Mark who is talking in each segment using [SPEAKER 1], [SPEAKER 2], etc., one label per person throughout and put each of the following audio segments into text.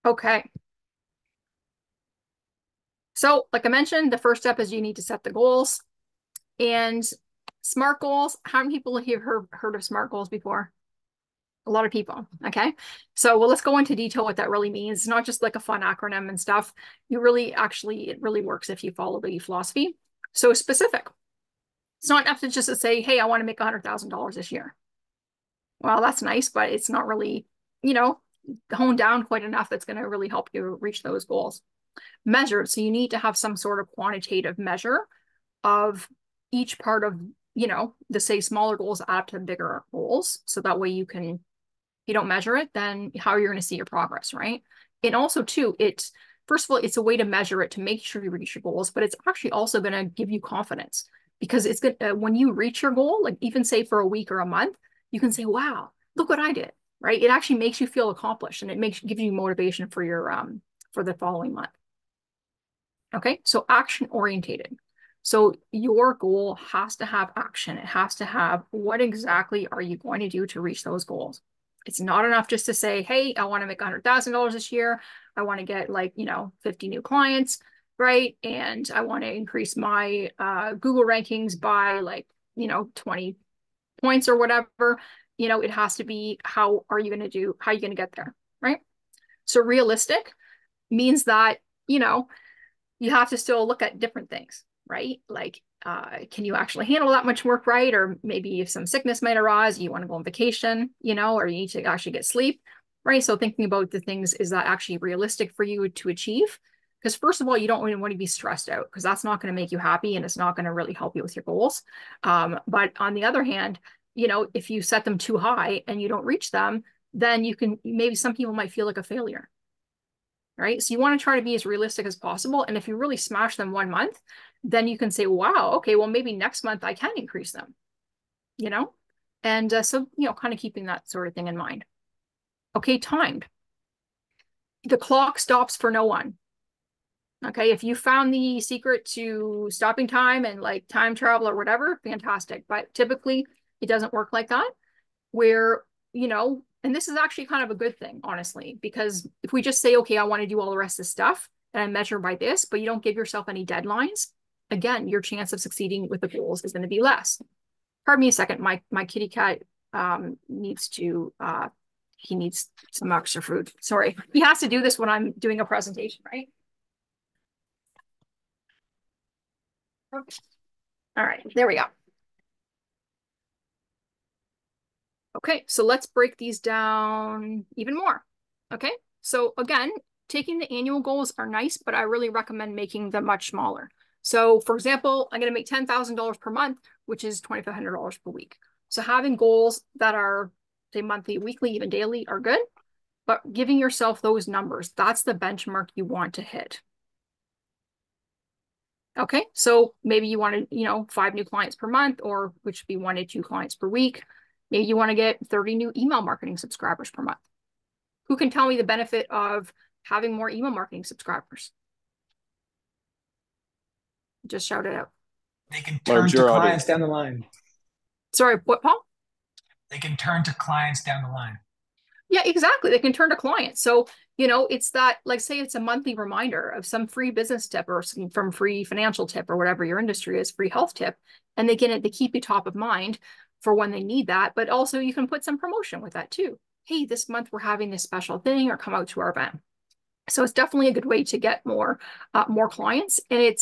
[SPEAKER 1] Okay. So like I mentioned, the first step is you need to set the goals and SMART goals. How many people have heard of SMART goals before? A lot of people. Okay. So, well, let's go into detail what that really means. It's not just like a fun acronym and stuff. It really works if you follow the philosophy. So specific. It's not enough to just to say, hey, I want to make $100,000 this year. Well, that's nice, but it's not really, you know, honed down quite enough that's going to really help you reach those goals. Measured. So you need to have some sort of quantitative measure of each part of, the say smaller goals add up to bigger goals. So that way if you don't measure it, then how are you going to see your progress, right? And also too, first of all, it's a way to measure it to make sure you reach your goals, but it's actually also going to give you confidence because it's good when you reach your goal, like even say for a week or a month, you can say, wow, look what I did, right? It actually makes you feel accomplished and gives you motivation for for the following month. Okay, so action orientated. So your goal has to have action. It has to have what exactly are you going to do to reach those goals? It's not enough just to say, hey, I want to make $100,000 this year. I want to get 50 new clients, right? And I want to increase my Google rankings by 20 points or whatever. It has to be how are you going to get there, right? So realistic means that, you have to still look at different things, right? Like, can you actually handle that much work, right? Or maybe if some sickness might arise, you want to go on vacation, or you need to actually get sleep, right? So thinking about the things, is that actually realistic for you to achieve? Because first of all, you don't really want to be stressed out because that's not going to make you happy and it's not going to really help you with your goals. But on the other hand, if you set them too high and you don't reach them, then maybe some people might feel like a failure, right? So you want to try to be as realistic as possible. And if you really smash them 1 month, then you can say, wow, okay, well, maybe next month I can increase them, you know? And so, kind of keeping that sort of thing in mind. Okay, timed. The clock stops for no one. Okay, if you found the secret to stopping time and like time travel or whatever, fantastic. But typically it doesn't work like that, where, and this is actually kind of a good thing, honestly, because if we just say, okay, I want to do all the rest of the stuff and I measure by this, but you don't give yourself any deadlines, again, your chance of succeeding with the goals is going to be less. Pardon me a second. My kitty cat he needs some extra food. Sorry. He has to do this when I'm doing a presentation, right? Okay. All right, there we go. Okay, so let's break these down even more. Okay, so again, taking the annual goals are nice, but I really recommend making them much smaller. So for example, I'm going to make $10,000 per month, which is $2,500 per week. So having goals that are, say, monthly, weekly, even daily are good, but giving yourself those numbers, that's the benchmark you want to hit. Okay, so maybe you want to, 5 new clients per month, or which would be 1 to 2 clients per week. Maybe you want to get 30 new email marketing subscribers per month. Who can tell me the benefit of having more email marketing subscribers? Just shout it out.
[SPEAKER 2] They can turn
[SPEAKER 3] Larger
[SPEAKER 2] to
[SPEAKER 3] audience.
[SPEAKER 2] clients down the line.
[SPEAKER 1] Sorry, what, Paul?
[SPEAKER 2] They can turn to clients down the line.
[SPEAKER 1] Yeah, exactly. They can turn to clients. So, it's that, like, say it's a monthly reminder of some free business tip or some from free financial tip or whatever your industry is, free health tip, and they keep you top of mind for when they need that. But also you can put some promotion with that too. Hey, this month we're having this special thing, or come out to our event. So it's definitely a good way to get more clients. And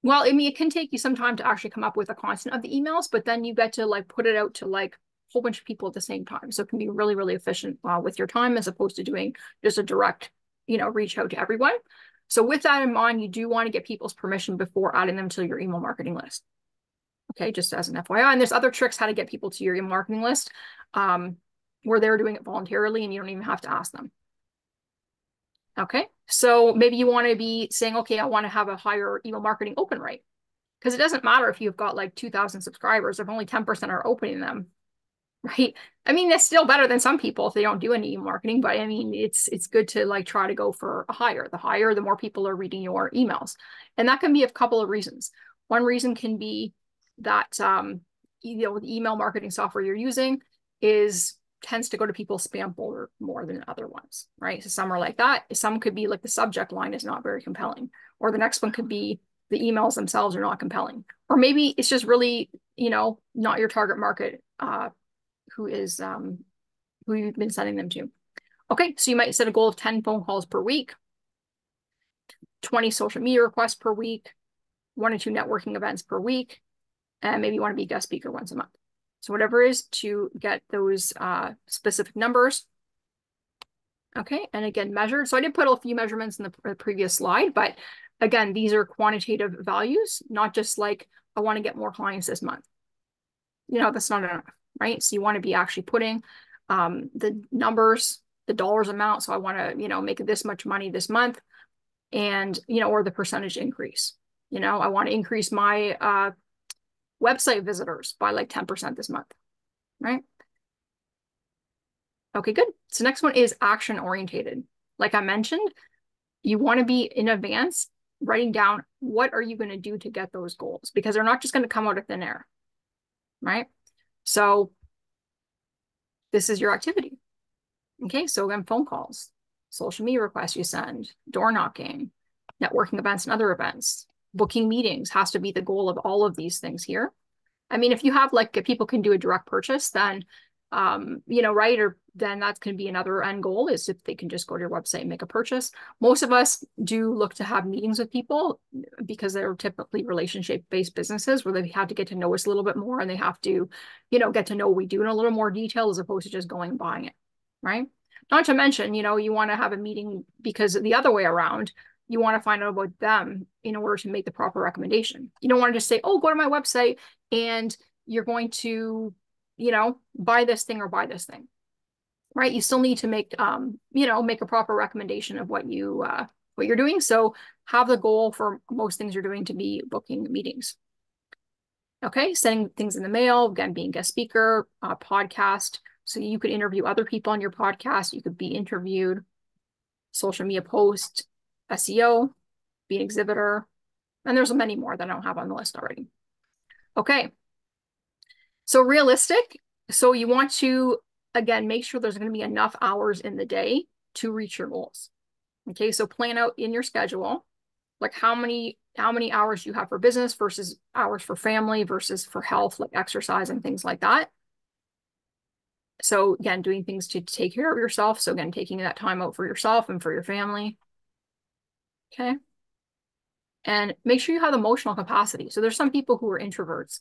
[SPEAKER 1] well, I mean, it can take you some time to actually come up with a content of the emails, but then you get to like put it out to like a whole bunch of people at the same time. So it can be really, really efficient with your time as opposed to doing just a direct, reach out to everyone. So with that in mind, you do want to get people's permission before adding them to your email marketing list. Okay, just as an FYI. And there's other tricks how to get people to your email marketing list where they're doing it voluntarily and you don't even have to ask them. Okay, so maybe you want to be saying, okay, I want to have a higher email marketing open rate. Because it doesn't matter if you've got like 2,000 subscribers, if only 10% are opening them, right? I mean, that's still better than some people if they don't do any email marketing, but I mean, it's good to like try to go for a higher. The higher, the more people are reading your emails. And that can be a couple of reasons. One reason can be that, the email marketing software you're using is tends to go to people's spam folder more than other ones, right? So some are like that. Some could be like the subject line is not very compelling, or the next one could be the emails themselves are not compelling, or maybe it's just really, you know, not your target market who you've been sending them to. Okay, so you might set a goal of 10 phone calls per week, 20 social media requests per week, 1 or 2 networking events per week, and maybe you want to be a guest speaker once a month. So whatever it is to get those specific numbers. Okay, and again, measured. So I did put a few measurements in the previous slide, but again, these are quantitative values, not just like, I want to get more clients this month. You know, that's not enough, right? So you want to be actually putting the numbers, the dollars amount. So I want to, you know, make this much money this month, and, you know, or the percentage increase. You know, I want to increase my website visitors by like 10% this month, right? Okay, good. So next one is action orientated. Like I mentioned, you want to be in advance writing down what are you going to do to get those goals, because they're not just going to come out of thin air, right? So this is your activity. Okay, so again, phone calls, social media requests you send, door knocking, networking events and other events, booking meetings has to be the goal of all of these things here. I mean, if you have like, if people can do a direct purchase, then, you know, right, or then that's going to be another end goal, is if they can just go to your website and make a purchase. Most of us do look to have meetings with people because they're typically relationship-based businesses where they have to get to know us a little bit more, and they have to, you know, get to know what we do in a little more detail as opposed to just going and buying it, right? Not to mention, you know, you want to have a meeting because the other way around, you want to find out about them in order to make the proper recommendation. You don't want to just say, oh, go to my website and you're going to, you know, buy this thing or buy this thing, right? You still need to make, you know, make a proper recommendation of what you're doing. So have the goal for most things you're doing to be booking meetings. Okay, sending things in the mail, again, being guest speaker, podcast. So you could interview other people on your podcast. You could be interviewed, social media post, SEO, be an exhibitor, and there's many more that I don't have on the list already. Okay, so realistic. So you want to, again, make sure there's going to be enough hours in the day to reach your goals. Okay, so plan out in your schedule, like how many hours you have for business versus hours for family versus for health, like exercise and things like that. So again, doing things to take care of yourself. So again, taking that time out for yourself and for your family. Okay. And make sure you have emotional capacity. So there's some people who are introverts,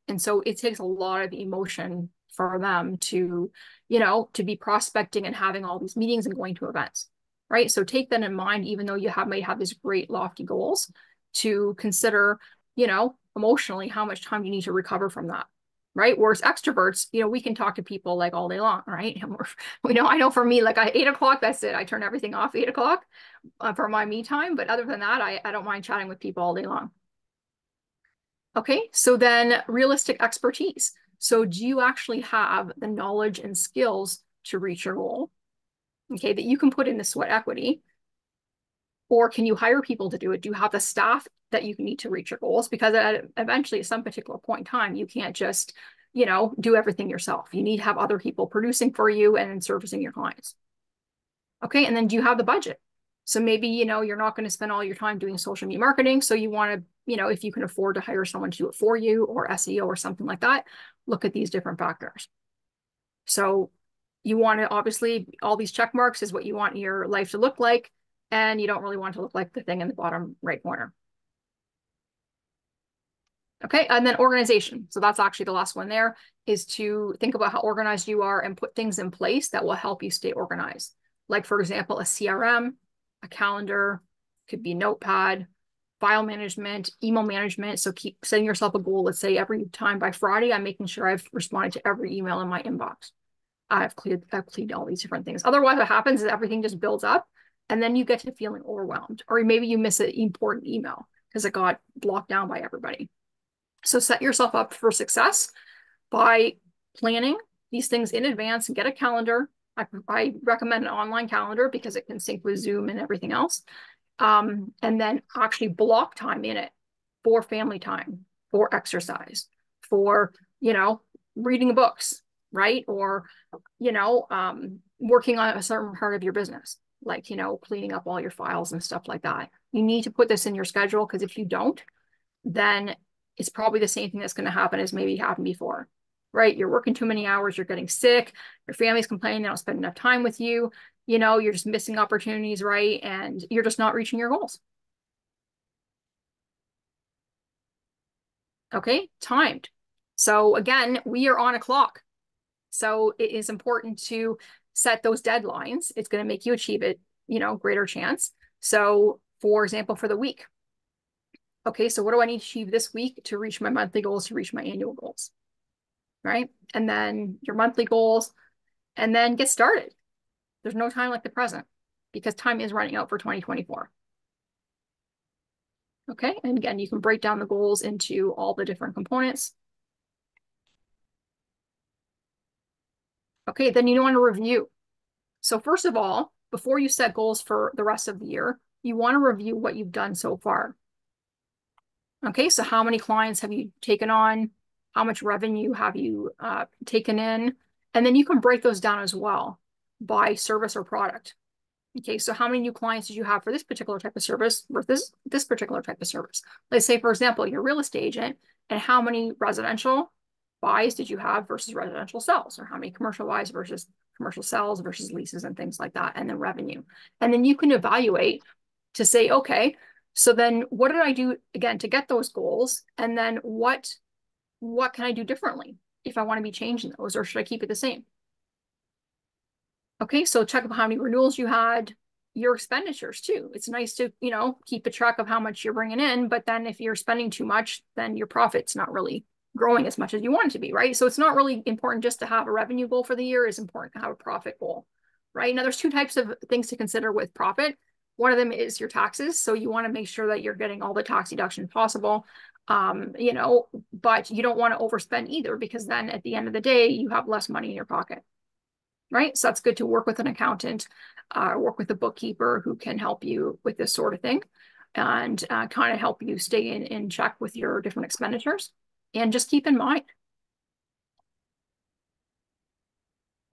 [SPEAKER 1] and so it takes a lot of emotion for them to, you know, to be prospecting and having all these meetings and going to events, right? So take that in mind, even though you might have these great lofty goals, to consider, you know, emotionally, how much time you need to recover from that, right? Whereas extroverts, you know, we can talk to people like all day long, right? And I know for me, like 8 o'clock, that's it. I turn everything off 8 o'clock for my me time. But other than that, I don't mind chatting with people all day long. Okay, so then realistic expertise. So do you actually have the knowledge and skills to reach your goal? Okay, that you can put in the sweat equity, or can you hire people to do it? Do you have the staff that you need to reach your goals? Because eventually, at some particular point in time, you can't just, you know, do everything yourself. You need to have other people producing for you and servicing your clients. Okay, and then do you have the budget? So maybe, you know, you're not going to spend all your time doing social media marketing. So you want to, you know, if you can afford to hire someone to do it for you, or SEO or something like that, look at these different factors. So you want to, obviously, all these check marks is what you want your life to look like. And you don't really want to look like the thing in the bottom right corner. Okay, and then organization. So that's actually the last one there, is to think about how organized you are and put things in place that will help you stay organized. Like, for example, a CRM, a calendar, could be Notepad, file management, email management. So keep setting yourself a goal. Let's say every time by Friday, I'm making sure I've responded to every email in my inbox. I've cleared all these different things. Otherwise, what happens is everything just builds up, and then you get to feeling overwhelmed, or maybe you miss an important email because it got blocked down by everybody. So set yourself up for success by planning these things in advance and get a calendar. I recommend an online calendar because it can sync with Zoom and everything else. And then actually block time in it for family time, for exercise, for, you know, reading books, right? Or, working on a certain part of your business, like, cleaning up all your files and stuff like that. You need to put this in your schedule, because if you don't, then it's probably the same thing that's going to happen as maybe happened before, right? You're working too many hours, you're getting sick, your family's complaining they don't spend enough time with you, you're just missing opportunities, right? And you're just not reaching your goals. Okay, timed. So again, we are on a clock. So it is important to set those deadlines. It's going to make you achieve it, greater chance. So for example, for the week, okay, so what do I need to achieve this week to reach my monthly goals, to reach my annual goals, right? And then your monthly goals, and then get started. There's no time like the present, because time is running out for 2024. Okay, and again, you can break down the goals into all the different components. Okay, then you want to review. So first of all, before you set goals for the rest of the year, you want to review what you've done so far. Okay, so how many clients have you taken on? How much revenue have you taken in? And then you can break those down as well by service or product. Okay, so how many new clients did you have for this particular type of service versus this particular type of service? Let's say, for example, you're a real estate agent, and how many residential buys did you have versus residential sales, or how many commercial buys versus commercial sales versus leases and things like that, and then revenue. And then you can evaluate to say, okay, so then what did I do again to get those goals? And then what can I do differently if I want to be changing those, or should I keep it the same? Okay, so check up how many renewals you had, your expenditures too. It's nice to, keep a track of how much you're bringing in, but then if you're spending too much, then your profit's not really growing as much as you want it to be, right? So it's not really important just to have a revenue goal for the year. It's important to have a profit goal, right? Now there's two types of things to consider with profit. One of them is your taxes. So you want to make sure that you're getting all the tax deductions possible. But you don't want to overspend either, because then at the end of the day, you have less money in your pocket. Right? So that's good to work with an accountant, work with a bookkeeper who can help you with this sort of thing, and kind of help you stay in check with your different expenditures. And just keep in mind,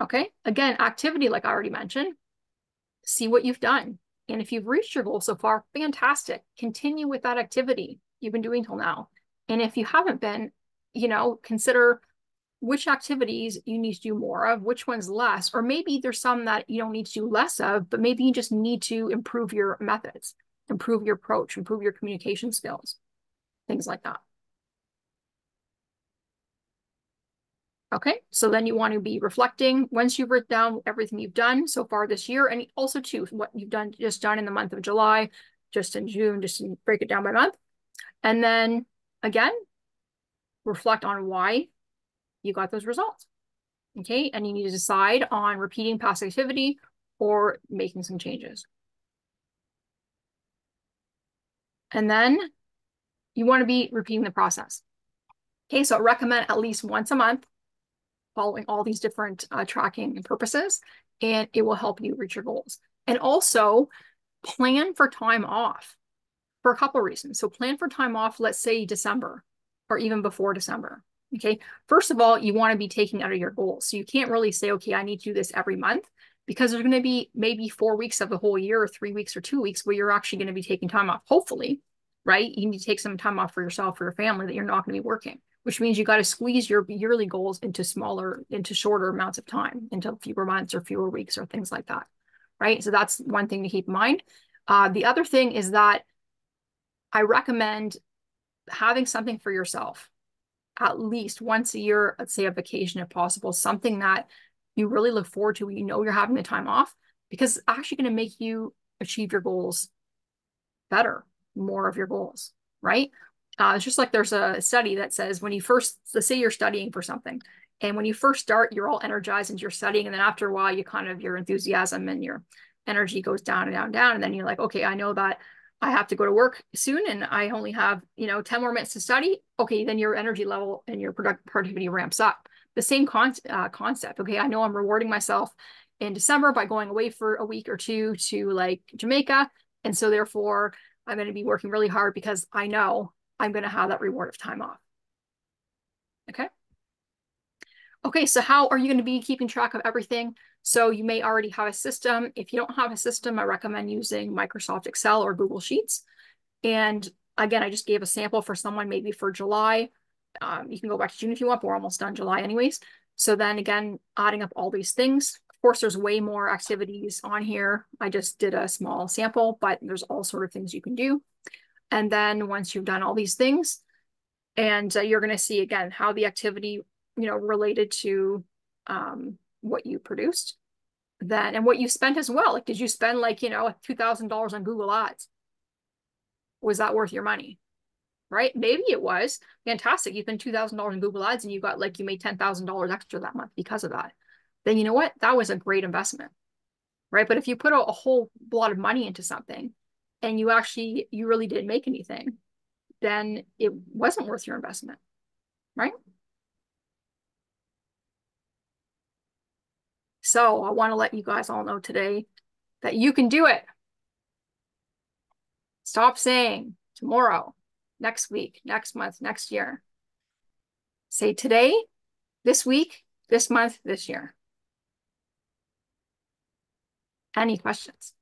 [SPEAKER 1] okay, again, activity, like I already mentioned, see what you've done. And if you've reached your goal so far, fantastic. Continue with that activity you've been doing till now. And if you haven't been, consider which activities you need to do more of, which ones less, or maybe there's some that you don't need to do less of, but maybe you just need to improve your methods, improve your approach, improve your communication skills, things like that. Okay, so then you want to be reflecting once you've written down everything you've done so far this year, and also too, what you've just done in the month of July, just in June, just to break it down by month. And then again, reflect on why you got those results. Okay, and you need to decide on repeating past activity or making some changes. And then you want to be repeating the process. Okay, so I recommend at least once a month, following all these different tracking purposes, and it will help you reach your goals. And also plan for time off for a couple of reasons. So plan for time off, let's say December, or even before December. Okay, first of all, you want to be taking out of your goals. So you can't really say, okay, I need to do this every month, because there's going to be maybe 4 weeks of the whole year, or 3 weeks or 2 weeks where you're actually going to be taking time off, hopefully, right? You need to take some time off for yourself, for your family, that you're not going to be working, which means you got to squeeze your yearly goals into shorter amounts of time, into fewer months or fewer weeks or things like that, right? So that's one thing to keep in mind. The other thing is that I recommend having something for yourself at least once a year, let's say a vacation if possible, something that you really look forward to when you know you're having the time off, because it's actually going to make you achieve your goals better, more of your goals, right? It's just like there's a study that says when you first, let's say you're studying for something, and when you first start, you're all energized and you're studying, and then after a while, your enthusiasm and your energy goes down and down and down, and then you're like, okay, I know that I have to go to work soon and I only have, 10 more minutes to study. Okay, then your energy level and your productivity ramps up. The same concept. Okay, I know I'm rewarding myself in December by going away for a week or two to like Jamaica. And so therefore, I'm going to be working really hard because I know I'm going to have that reward of time off. Okay. Okay, so how are you going to be keeping track of everything? So you may already have a system. If you don't have a system, I recommend using Microsoft Excel or Google Sheets. And again, I just gave a sample for someone maybe for July. You can go back to June if you want, but we're almost done July anyways. So then again, adding up all these things. Of course, there's way more activities on here. I just did a small sample, but there's all sort of things you can do. And then once you've done all these things, and you're going to see again how the activity, related to what you produced then and what you spent as well. Like, did you spend like, $2,000 on Google Ads? Was that worth your money? Right? Maybe it was fantastic. You spent $2,000 in Google Ads and you made $10,000 extra that month because of that. Then you know what? That was a great investment, right? But if you put a whole lot of money into something and you really didn't make anything, then it wasn't worth your investment, right? So I want to let you guys all know today that you can do it. Stop saying tomorrow, next week, next month, next year. Say today, this week, this month, this year. Any questions?